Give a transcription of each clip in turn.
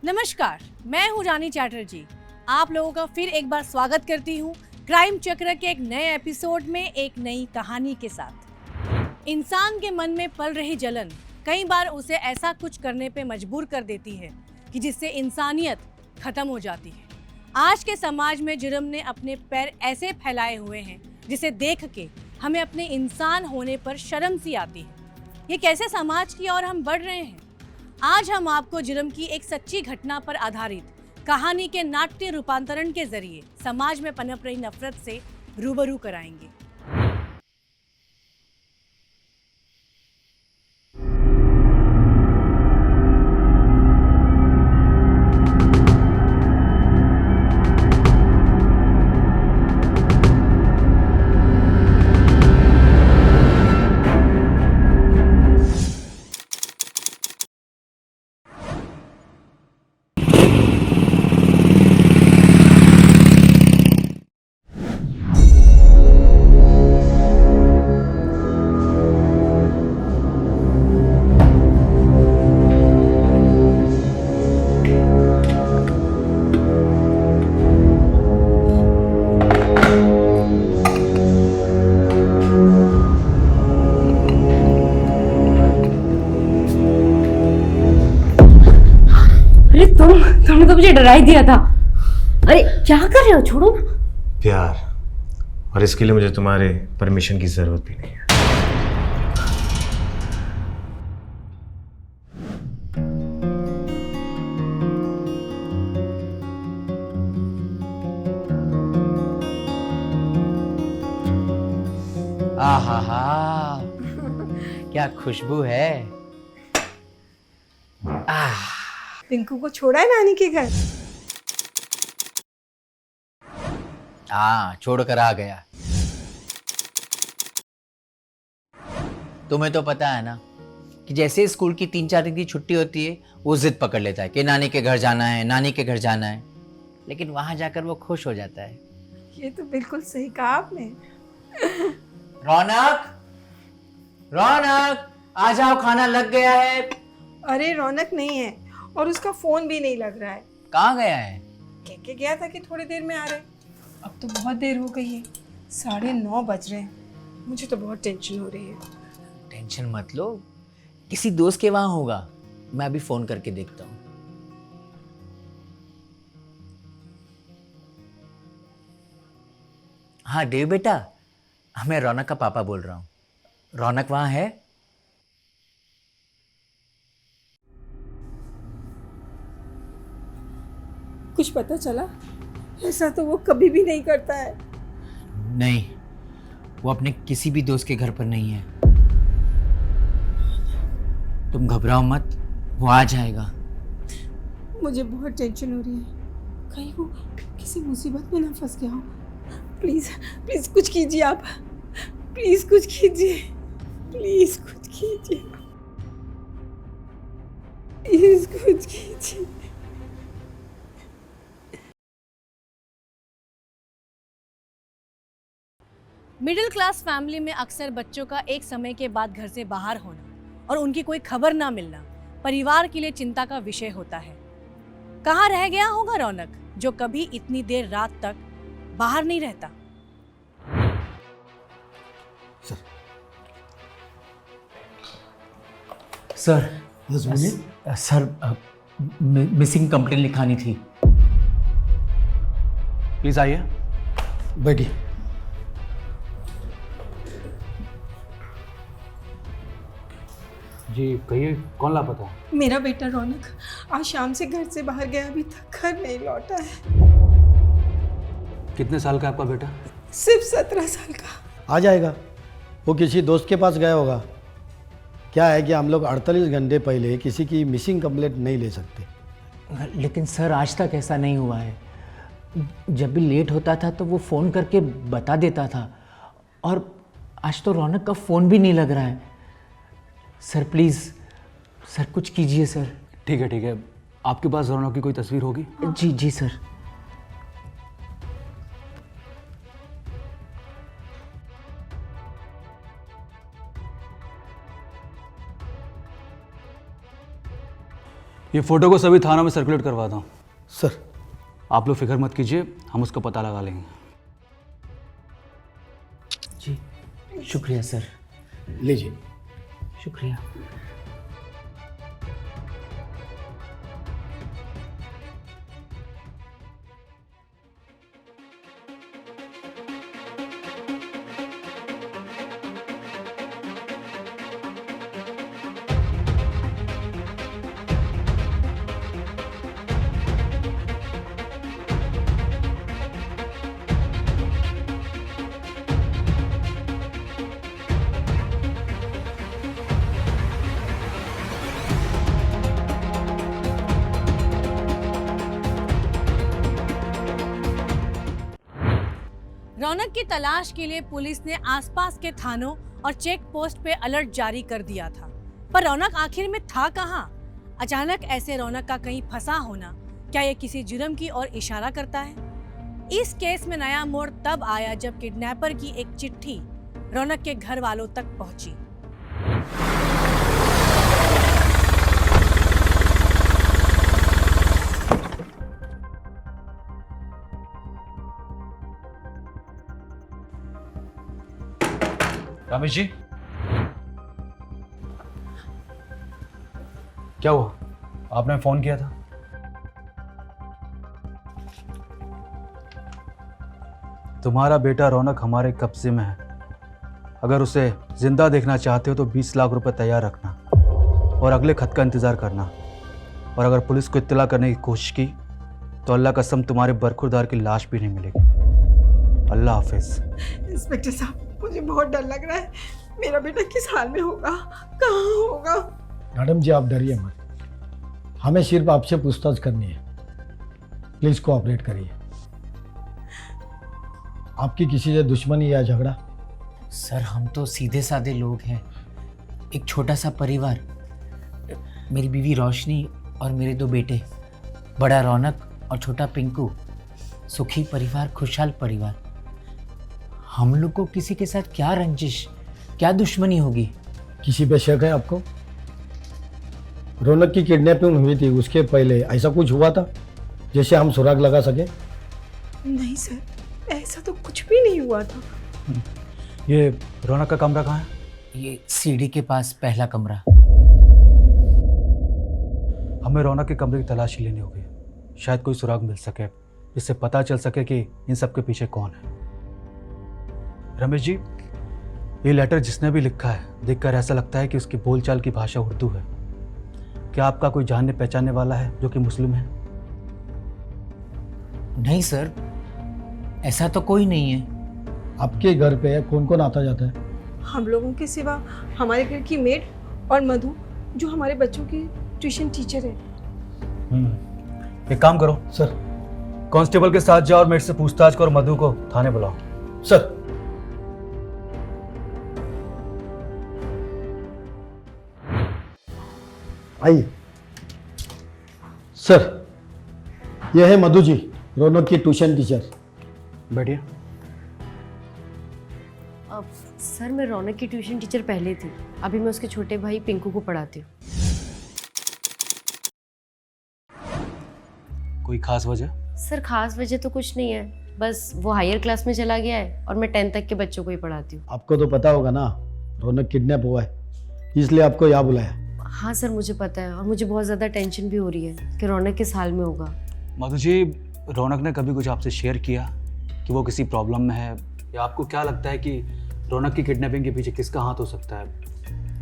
नमस्कार, मैं हूँ रानी चैटर्जी। आप लोगों का फिर एक बार स्वागत करती हूँ क्राइम चक्र के एक नए एपिसोड में एक नई कहानी के साथ। इंसान के मन में पल रही जलन कई बार उसे ऐसा कुछ करने पे मजबूर कर देती है कि जिससे इंसानियत खत्म हो जाती है। आज के समाज में जुर्म ने अपने पैर ऐसे फैलाए हुए हैं जिसे देख के हमें अपने इंसान होने पर शर्म सी आती है। ये कैसे समाज की ओर हम बढ़ रहे हैं? आज हम आपको जुर्म की एक सच्ची घटना पर आधारित कहानी के नाट्य रूपांतरण के जरिए समाज में पनप रही नफरत से रूबरू कराएंगे। तुमने तो मुझे डरा ही दिया था। अरे क्या कर रहे हो, छोड़ो ना। प्यार, और इसके लिए मुझे तुम्हारे परमिशन की जरूरत भी नहीं है। आहा क्या खुशबू है। पिंकू को छोड़ा है नानी के घर? हाँ, छोड़कर आ गया। तुम्हें तो पता है ना कि जैसे स्कूल की 3-4 दिन की छुट्टी होती है वो जिद पकड़ लेता है कि नानी के घर जाना है, नानी के घर जाना है। लेकिन वहां जाकर वो खुश हो जाता है। ये तो बिल्कुल सही कहा आपने। रौनक, रौनक आ जाओ, खाना लग गया है। अरे रौनक नहीं है और उसका फोन भी नहीं लग रहा है। कहाँ गया है? कह के गया था कि थोड़ी देर में आ रहे। अब तो बहुत देर हो गई है, 9:30 बज रहे हैं। मुझे तो बहुत टेंशन हो रही है। टेंशन मत लो, किसी दोस्त के वहां होगा। मैं अभी फोन करके देखता हूँ। हाँ देव बेटा, मैं रौनक का पापा बोल रहा हूँ। रौनक वहां है? कुछ पता चला? ऐसा तो वो कभी भी नहीं करता है। नहीं, वो अपने किसी भी दोस्त के घर पर नहीं है। तुम घबराओ मत, वो आ जाएगा। मुझे बहुत टेंशन हो रही है, कहीं वो किसी मुसीबत में ना फंस गया हो। प्लीज प्लीज कुछ कीजिए आप, प्लीज कुछ कीजिए, प्लीज कुछ कीजिए, प्लीज कुछ कीजिए। मिडिल क्लास फैमिली में अक्सर बच्चों का एक समय के बाद घर से बाहर होना और उनकी कोई खबर ना मिलना परिवार के लिए चिंता का विषय होता है। कहाँ रह गया होगा रौनक, जो कभी इतनी देर रात तक बाहर नहीं रहता। सर मिसिंग कंप्लेंट लिखानी थी। प्लीज आइए, बैठिए। जी कहिए, कौन लापता है? मेरा बेटा रौनक आज शाम से घर से बाहर गया, अभी तक घर नहीं लौटा है। कितने साल का है आपका बेटा? सिर्फ 17 साल का। आ जाएगा, वो किसी दोस्त के पास गया होगा। क्या है कि हम लोग 48 घंटे पहले किसी की मिसिंग कंप्लेंट नहीं ले सकते। लेकिन सर आज तक ऐसा नहीं हुआ है। जब भी लेट होता था तो वो फ़ोन करके बता देता था, और आज तो रौनक का फ़ोन भी नहीं लग रहा है। सर प्लीज़, सर कुछ कीजिए सर। ठीक है, आपके पास रौनक की कोई तस्वीर होगी? जी जी सर। ये फ़ोटो को सभी थानों में सर्कुलेट करवा दो। सर। आप लोग फिक्र मत कीजिए, हम उसका पता लगा लेंगे। जी शुक्रिया सर। लीजिए। शुक्रिया। रौनक की तलाश के लिए पुलिस ने आसपास के थानों और चेक पोस्ट पे अलर्ट जारी कर दिया था, पर रौनक आखिर में था कहाँ? अचानक ऐसे रौनक का कहीं फंसा होना क्या ये किसी जुर्म की ओर इशारा करता है? इस केस में नया मोड़ तब आया जब किडनैपर की एक चिट्ठी रौनक के घर वालों तक पहुंची। रमेश जी, क्या हुआ? आपने फ़ोन किया था? तुम्हारा बेटा रौनक हमारे कब्जे में है। अगर उसे जिंदा देखना चाहते हो तो 20 लाख रुपए तैयार रखना और अगले खत का इंतज़ार करना। और अगर पुलिस को इत्तला करने की कोशिश की तो अल्लाह कसम तुम्हारे बरखुरदार की लाश भी नहीं मिलेगी। अल्लाह हाफिज़। इंस्पेक्टर साहब, मुझे बहुत डर लग रहा है। मेरा बेटा किस हाल में होगा, कहाँ होगा? मैडम जी, आप डरिए मत, हमें सिर्फ आपसे पूछताछ करनी है। प्लीज कोऑपरेट करिए। आपकी किसी से दुश्मनी या झगड़ा? सर हम तो सीधे साधे लोग हैं, एक छोटा सा परिवार। मेरी बीवी रोशनी और मेरे 2 बेटे, बड़ा रौनक और छोटा पिंकू। सुखी परिवार, खुशहाल परिवार। हम लोग को किसी के साथ क्या रंजिश, क्या दुश्मनी होगी? किसी पे शक है आपको? रौनक की किडनैपिंग हुई थी, उसके पहले ऐसा कुछ हुआ था जैसे हम सुराग लगा सके? नहीं सर, ऐसा तो कुछ भी नहीं हुआ था। ये रौनक का कमरा कहाँ है? ये सीढ़ी के पास पहला कमरा। हमें रौनक के कमरे की तलाशी लेनी होगी, शायद कोई सुराग मिल सके, इससे पता चल सके कि इन सब के पीछे कौन है। रमेश जी, ये लेटर जिसने भी लिखा है देखकर ऐसा लगता है कि उसकी बोलचाल की भाषा उर्दू है। क्या आपका कोई जानने पहचानने वाला है जो कि मुस्लिम है? नहीं सर, ऐसा तो कोई नहीं है। आपके घर पे कौन कौन आता जाता है? हम लोगों के सिवा हमारे घर की मेड और मधु, जो हमारे बच्चों की ट्यूशन टीचर है। एक काम करो सर। कांस्टेबल के साथ जाओ और मेरे से पूछताछ करो, मधु को थाने बुलाओ। सर। आइए। सर, यह है मधु जी, रौनक की ट्यूशन टीचर। बैठिए। अब सर, मैं रौनक की ट्यूशन टीचर पहले थी, अभी मैं उसके छोटे भाई पिंकू को पढ़ाती हूँ। कोई खास वजह? सर खास वजह तो कुछ नहीं है, बस वो हायर क्लास में चला गया है और मैं 10th तक के बच्चों को ही पढ़ाती हूँ। आपको तो पता होगा ना, रौनक किडनैप हुआ है, इसलिए आपको यहाँ बुलाया। हाँ सर, मुझे पता है और मुझे बहुत ज़्यादा टेंशन भी हो रही है कि रौनक किस हाल में होगा। मधु जी, रौनक ने कभी कुछ आपसे शेयर किया कि वो किसी प्रॉब्लम में है, या आपको क्या लगता है कि रौनक की किडनैपिंग के पीछे किसका हाथ हो सकता है?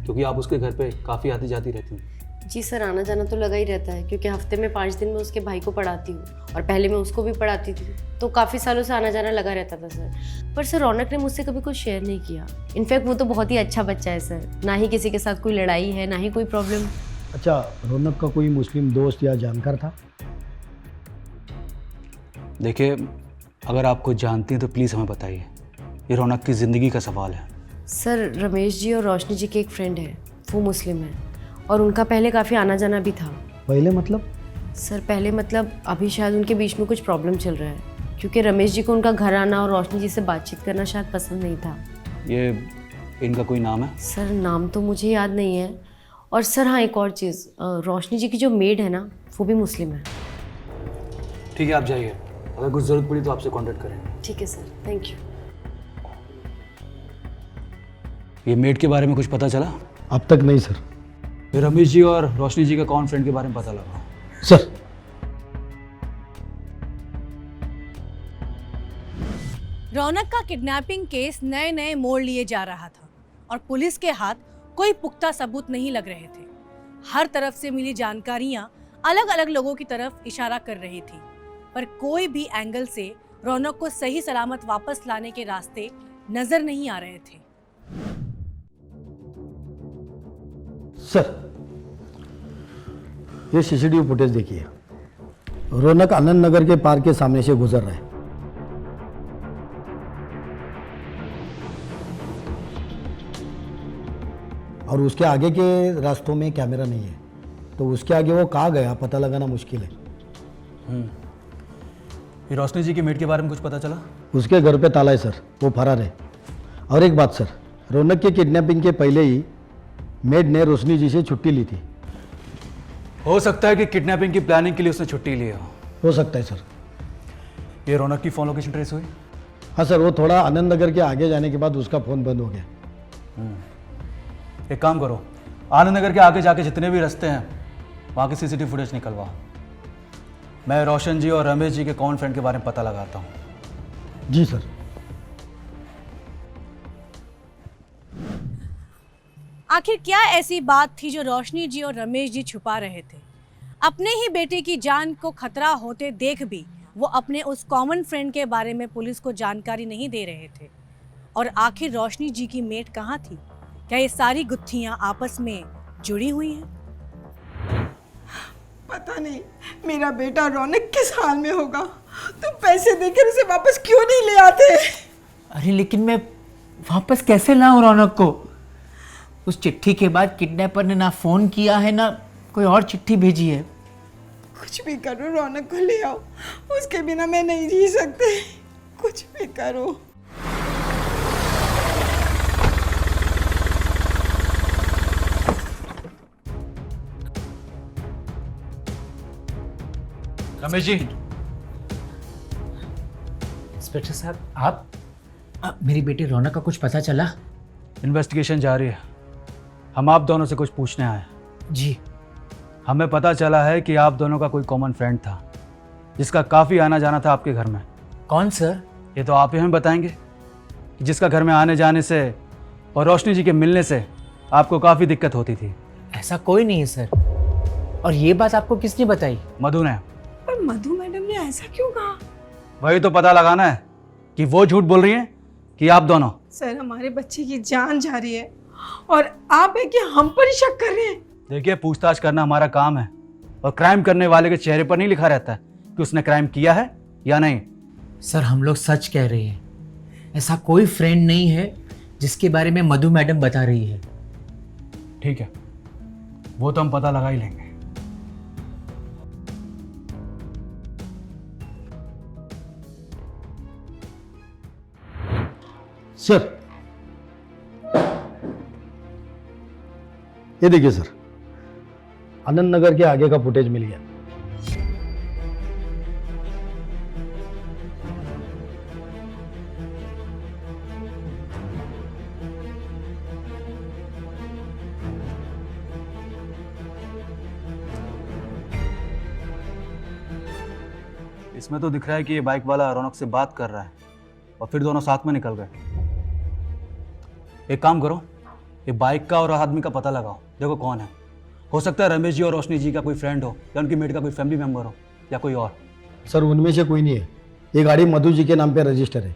क्योंकि आप उसके घर पे काफ़ी आती जाती रहती हैं। जी सर, आना जाना तो लगा ही रहता है, क्योंकि हफ्ते में 5 दिन मैं उसके भाई को पढ़ाती हूँ और पहले मैं उसको भी पढ़ाती थी, तो काफ़ी सालों से आना जाना लगा रहता था सर। पर सर रौनक ने मुझसे कभी कुछ शेयर नहीं किया। इनफैक्ट वो तो बहुत ही अच्छा बच्चा है सर, ना ही किसी के साथ कोई लड़ाई है, ना ही कोई प्रॉब्लम। अच्छा, रौनक का कोई मुस्लिम दोस्त या जानकार था? देखिए, अगर आप कुछ जानती हैं तो प्लीज़ हमें बताइए, ये रौनक की ज़िंदगी का सवाल है। सर रमेश जी और रोशनी जी के एक फ्रेंड है, वो मुस्लिम है और उनका पहले काफ़ी आना जाना भी था। पहले मतलब? सर पहले मतलब अभी शायद उनके बीच में कुछ प्रॉब्लम चल रहा है, क्योंकि रमेश जी को उनका घर आना और रोशनी जी से बातचीत करना शायद पसंद नहीं था। ये इनका कोई नाम है? सर नाम तो मुझे याद नहीं है, और सर हाँ, एक और चीज़, रोशनी जी की जो मेड है ना, वो भी मुस्लिम है। ठीक है, आप जाइए, अगर कुछ ज़रूरत पड़ी तो आपसे कांटेक्ट करेंगे। ठीक है सर, थैंक यू। ये मेड के बारे में कुछ पता चला? अब तक नहीं सर। फिर रमेश जी और रोशनी जी का कौन फ्रेंड के बारे में पता लगा? सर रौनक का किडनैपिंग केस नए नए मोड़ लिए जा रहा था और पुलिस के हाथ कोई पुख्ता सबूत नहीं लग रहे थे। हर तरफ से मिली जानकारियां अलग अलग लोगों की तरफ इशारा कर रही थी, पर कोई भी एंगल से रौनक को सही सलामत वापस लाने के रास्ते नजर नहीं आ रहे थे। सर, ये सीसीटीवी फुटेज देखिए। रौनक आनंद नगर के पार्क के सामने से गुजर रहा है। और उसके आगे के रास्तों में कैमरा नहीं है, तो उसके आगे वो कहाँ गया पता लगाना मुश्किल है। ये रोशनी जी की मेड के बारे में कुछ पता चला? उसके घर पे ताला है सर, वो फरार है। और एक बात सर, रौनक के किडनैपिंग के पहले ही मेड ने रोशनी जी से छुट्टी ली थी। हो सकता है कि किडनैपिंग की प्लानिंग के लिए उसने छुट्टी ली हो सकता है सर। ये रौनक की फ़ोन लोकेशन ट्रेस हुई? हाँ सर, वो थोड़ा आनंद नगर के आगे जाने के बाद उसका फ़ोन बंद हो गया। एक काम करो, आनंद नगर के आगे जाके जितने भी रास्ते हैं वहाँ की सीसीटीवी फुटेज निकलवाओ। मैं रोशन जी और रमेश जी के कौन फ्रेंड के बारे में पता लगाता हूँ। जी सर। आखिर क्या ऐसी बात थी जो रोशनी जी और रमेश जी छुपा रहे थे? अपने ही बेटे की जान को खतरा होते देख भी वो अपने उस कॉमन फ्रेंड के बारे में पुलिस को जानकारी नहीं दे रहे थे। और आखिर रोशनी जी की मेट कहाँ थी? क्या ये सारी गुत्थियां आपस में जुड़ी हुई हैं? पता नहीं मेरा बेटा रौनक किस हाल में होगा, तुम पैसे देकर उसे वापस क्यों नहीं ले आते? अरे लेकिन मैं वापस कैसे लाऊं रौनक को? उस चिट्ठी के बाद किडनैपर ने ना फ़ोन किया है ना कोई और चिट्ठी भेजी है। कुछ भी करो, रौनक को ले आओ, उसके बिना मैं नहीं जी सकते। कुछ भी करो। रमेश जी। इंस्पेक्टर साहब, आप मेरी बेटी रौनक का कुछ पता चला? इन्वेस्टिगेशन जारी है, हम आप दोनों से कुछ पूछने आए हैं। जी। हमें पता चला है कि आप दोनों का कोई कॉमन फ्रेंड था जिसका काफ़ी आना जाना था आपके घर में। कौन सर? ये तो आप ही हमें बताएंगे कि जिसका घर में आने जाने से और रोशनी जी के मिलने से आपको काफ़ी दिक्कत होती थी। ऐसा कोई नहीं है सर। और ये बात आपको किसने बताई? मधु ने। पर मधु मैडम ने ऐसा क्यों कहा? वही तो पता लगाना है कि वो झूठ बोल रही हैं कि आप दोनों। सर, हमारे बच्चे की जान जा रही है और आप है कि हम पर ही शक कर रहे हैं। देखिए, पूछताछ करना हमारा काम है और क्राइम करने वाले के चेहरे पर नहीं लिखा रहता है कि उसने क्राइम किया है या नहीं। सर, हम लोग सच कह रहे हैं। ऐसा कोई फ्रेंड नहीं है जिसके बारे में मधु मैडम बता रही है। ठीक है, वो तो हम पता लगा ही लेंगे। सर, ये देखिए सर, आनंद नगर के आगे का फुटेज मिल गया। इसमें तो दिख रहा है कि ये बाइक वाला रौनक से बात कर रहा है और फिर दोनों साथ में निकल गए। एक काम करो, ये बाइक का और आदमी का पता लगाओ, देखो कौन है। हो सकता है रमेश जी और रोशनी जी का कोई फ्रेंड हो या उनकी मेट का कोई फैमिली मेंबर हो या कोई और। सर, उनमें से कोई नहीं है। ये गाड़ी मधु जी के नाम पे रजिस्टर है।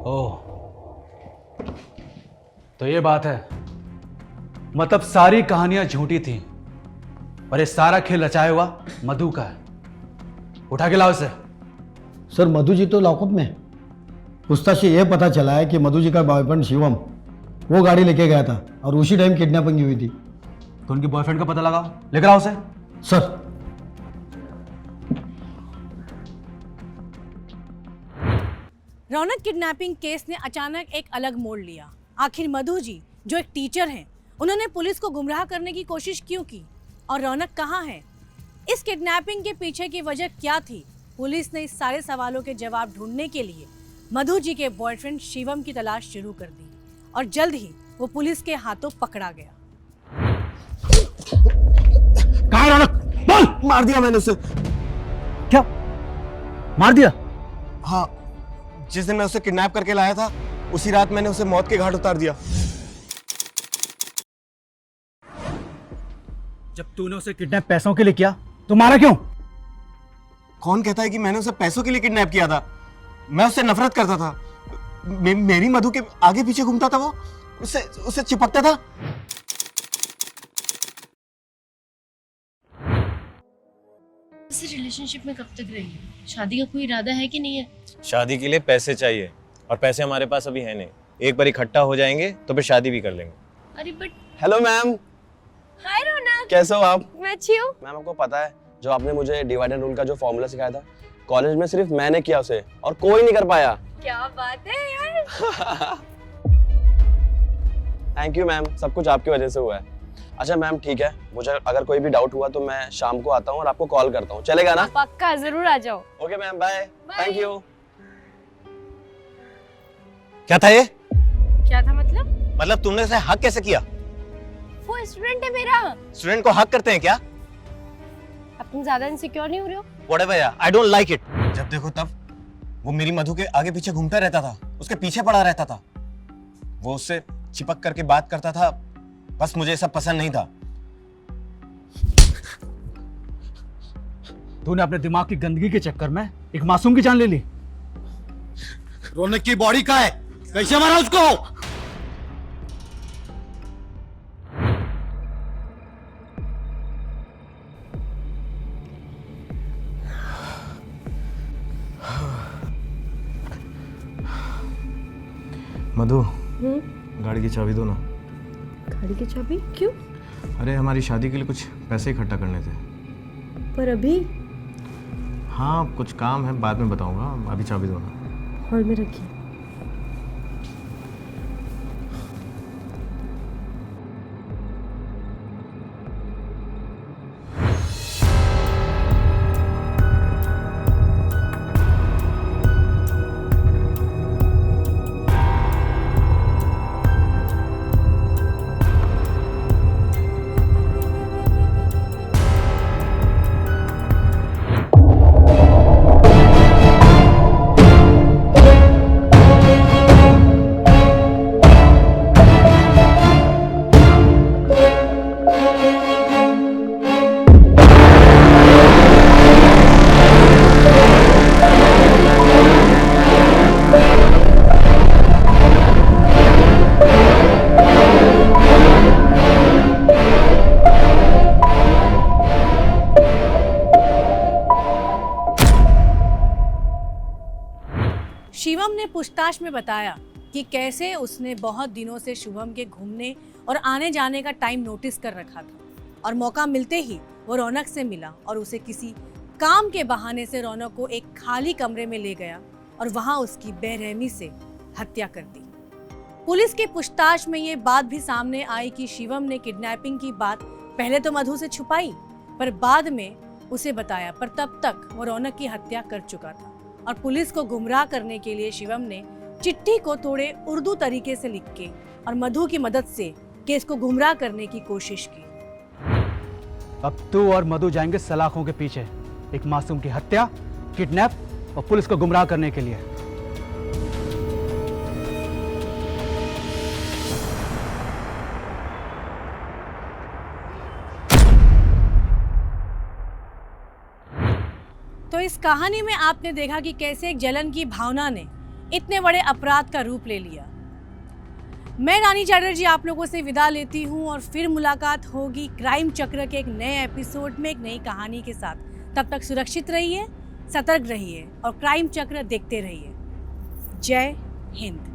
ओह, तो ये बात है। मतलब सारी कहानियां झूठी थी और ये सारा खेल रचाया हुआ मधु का है। उठा के लाओ इसे। सर, मधु जी तो लॉकअप में है। पूछताछ से यह पता चला है कि मधु जी का बॉयफ्रेंड शिवम वो गाड़ी लेके गया था और उसी टाइम किडनैपिंग हुई थी। तो उनके बॉयफ्रेंड का पता लगाओ, लेकर आओ उसे। सर, रौनक किडनैपिंग केस ने अचानक एक अलग मोड़ लिया। आखिर मधु जी जो एक टीचर हैं, उन्होंने पुलिस को गुमराह करने की कोशिश क्यों की और रौनक कहाँ है? इस किडनैपिंग के पीछे की वजह क्या थी? पुलिस ने इस सारे सवालों के जवाब ढूंढने के लिए मधु जी के बॉयफ्रेंड शिवम की तलाश शुरू कर दी और जल्द ही वो पुलिस के हाथों पकड़ा गया। कहाँ है रौनक? बोल। मार दिया मैंने उसे। क्या मार दिया? हाँ, जिस दिन मैं उसे किडनैप करके लाया था उसी रात मैंने उसे मौत के घाट उतार दिया। जब तूने उसे किडनैप पैसों के लिए किया तो मारा क्यों? कौन कहता है कि मैंने उसे पैसों के लिए किडनैप किया था? मैं उससे नफरत करता था। मेरी मधु के आगे पीछे घूमता था, वो उससे चिपकता था। इस रिलेशनशिप में कब तक रहेंगे? शादी का कोई इरादा है कि नहीं है? शादी के लिए पैसे चाहिए और पैसे हमारे पास अभी है नहीं। एक बार इकट्ठा हो जाएंगे तो फिर शादी भी कर लेंगे। अरे बट हेलो मैम, हाय रौनक, कैसे हो आप? मैं अच्छी हूँ। मैम आपको पता है जो आपने मुझे डिवाइड एंड रूल का जो फॉर्मूला सिखाया था, कॉलेज में सिर्फ मैंने किया उसे और कोई नहीं कर पाया। क्या बात है यार। थैंक यू मैम, सब कुछ आपकी वजह से हुआ है। अच्छा मैम ठीक है, मुझे अगर कोई भी डाउट हुआ तो मैं शाम को आता हूँ और आपको कॉल करता हूँ, चलेगा ना? पक्का, जरूर आ जाओ। Okay ma'am, bye. Thank you. क्या था ये? क्या था मतलब? मतलब तुमने इसे हक कैसे किया? वो स्टूडेंट है मेरा। स्टूडेंट को हक करते हैं क्या? अब तुम ज्यादा इनसिक्योर नहीं हो रहे हो? Whatever यार, I don't like it। जब देखो तब वो मेरी मधु के आगे पीछे घूमता रहता था, उसके पीछे पड़ा रहता था, वो उससे चिपक करके बात करता था। बस मुझे सब पसंद नहीं था। तूने अपने दिमाग की गंदगी के चक्कर में एक मासूम की जान ले ली। रौनक की बॉडी कहाँ है? कैसे मारा उसको? मधु, गाड़ी की चाबी दो ना। गाड़ी की चाबी? क्यों? अरे हमारी शादी के लिए कुछ पैसे इकट्ठा करने थे। पर अभी हाँ, कुछ काम है, बाद में बताऊंगा, अभी चाबी दो ना। हॉल में रखिए। शिवम ने पूछताछ में बताया कि कैसे उसने बहुत दिनों से शुभम के घूमने और आने जाने का टाइम नोटिस कर रखा था और मौका मिलते ही वो रौनक से मिला और उसे किसी काम के बहाने से रौनक को एक खाली कमरे में ले गया और वहां उसकी बेरहमी से हत्या कर दी। पुलिस की पूछताछ में ये बात भी सामने आई कि शिवम ने किडनैपिंग की बात पहले तो मधु से छुपाई पर बाद में उसे बताया, पर तब तक वो रौनक की हत्या कर चुका था और पुलिस को गुमराह करने के लिए शिवम ने चिट्ठी को थोड़े उर्दू तरीके से लिख के और मधु की मदद से केस को गुमराह करने की कोशिश की। अब तू और मधु जाएंगे सलाखों के पीछे, एक मासूम की हत्या, किडनैप और पुलिस को गुमराह करने के लिए। तो इस कहानी में आपने देखा कि कैसे एक जलन की भावना ने इतने बड़े अपराध का रूप ले लिया। मैं रानी चैटर्जी आप लोगों से विदा लेती हूँ और फिर मुलाकात होगी क्राइम चक्र के एक नए एपिसोड में एक नई कहानी के साथ। तब तक सुरक्षित रहिए, सतर्क रहिए और क्राइम चक्र देखते रहिए। जय हिंद।